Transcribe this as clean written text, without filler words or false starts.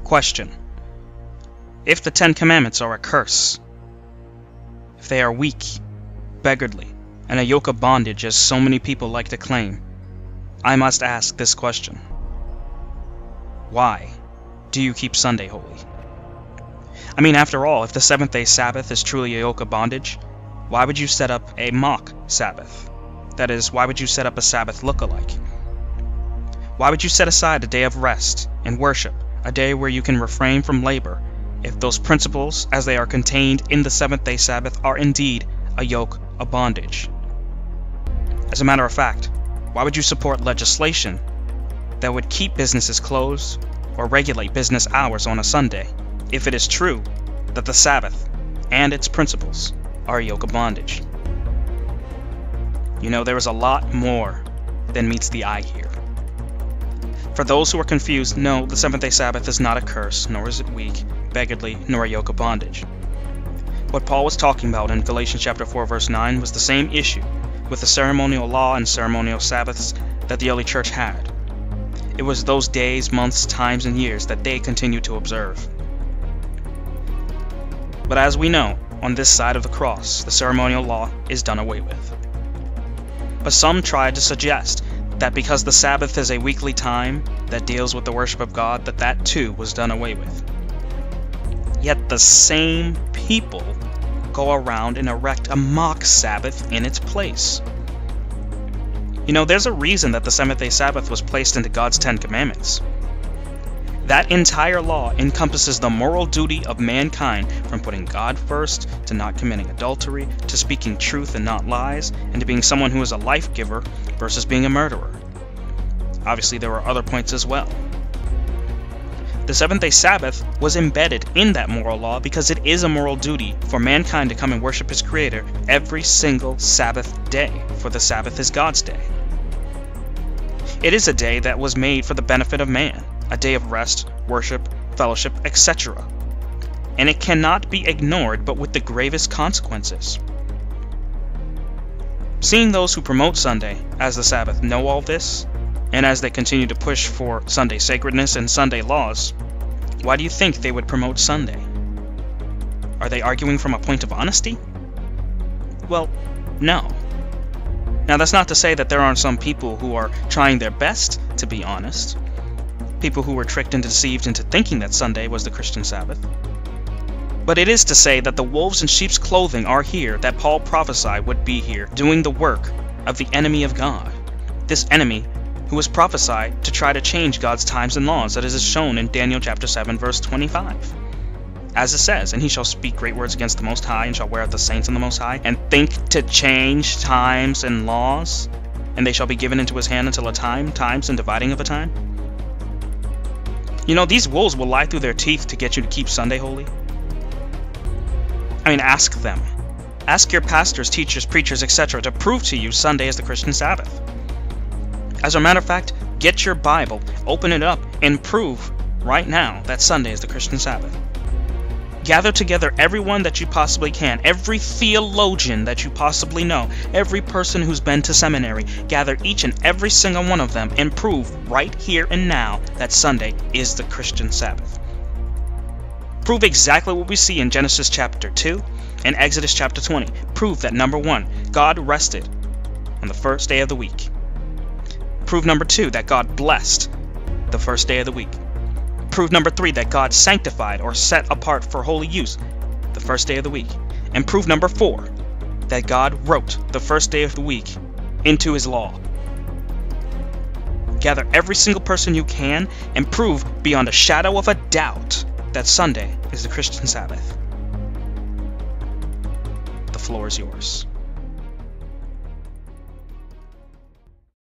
Question: if the Ten Commandments are a curse, if they are weak, beggarly, and a yoke of bondage as so many people like to claim, I must ask this question: why do you keep Sunday holy? I mean, after all, if the seventh-day Sabbath is truly a yoke of bondage, why would you set up a mock Sabbath? That is, why would you set up a Sabbath look-alike? Why would you set aside a day of rest and worship, a day where you can refrain from labor, if those principles, as they are contained in the seventh-day Sabbath, are indeed a yoke of bondage? As a matter of fact, why would you support legislation that would keep businesses closed or regulate business hours on a Sunday, if it is true that the Sabbath and its principles are a yoke of bondage? You know, there is a lot more than meets the eye here. For those who are confused, no, the seventh-day Sabbath is not a curse, nor is it weak, beggarly, nor a yoke of bondage. What Paul was talking about in Galatians chapter 4, verse 9 was the same issue with the ceremonial law and ceremonial Sabbaths that the early church had. It was those days, months, times, and years that they continued to observe. But as we know, on this side of the cross, the ceremonial law is done away with. But some tried to suggest that because the Sabbath is a weekly time that deals with the worship of God, that too was done away with. Yet the same people go around and erect a mock Sabbath in its place. You know, there's a reason that the seventh-day Sabbath was placed into God's Ten Commandments. That entire law encompasses the moral duty of mankind, from putting God first, to not committing adultery, to speaking truth and not lies, and to being someone who is a life giver versus being a murderer. Obviously, there were other points as well. The seventh-day Sabbath was embedded in that moral law because it is a moral duty for mankind to come and worship his Creator every single Sabbath day, for the Sabbath is God's day. It is a day that was made for the benefit of man, a day of rest, worship, fellowship, etc. And it cannot be ignored, but with the gravest consequences. Seeing those who promote Sunday as the Sabbath know all this, and as they continue to push for Sunday sacredness and Sunday laws, why do you think they would promote Sunday? Are they arguing from a point of honesty? Well, no. Now, that's not to say that there aren't some people who are trying their best to be honest. People who were tricked and deceived into thinking that Sunday was the Christian Sabbath. But it is to say that the wolves in sheep's clothing are here, that Paul prophesied would be here, doing the work of the enemy of God. This enemy who was prophesied to try to change God's times and laws, that is shown in Daniel chapter 7, verse 25. As it says, and he shall speak great words against the Most High, and shall wear out the saints in the Most High, and think to change times and laws, and they shall be given into his hand until a times and dividing of a time. You know, these wolves will lie through their teeth to get you to keep Sunday holy. I mean, ask them. Ask your pastors, teachers, preachers, etc. to prove to you Sunday is the Christian Sabbath. As a matter of fact, get your Bible, open it up, and prove right now that Sunday is the Christian Sabbath. Gather together everyone that you possibly can, every theologian that you possibly know, every person who's been to seminary. Gather each and every single one of them and prove right here and now that Sunday is the Christian Sabbath. Prove exactly what we see in Genesis chapter 2 and Exodus chapter 20. Prove that, number 1, God rested on the first day of the week. Prove, number 2, that God blessed the first day of the week. Prove, number 3, that God sanctified or set apart for holy use the first day of the week. And prove, number 4, that God wrote the first day of the week into his law. Gather every single person you can and prove beyond a shadow of a doubt that Sunday is the Christian Sabbath. The floor is yours.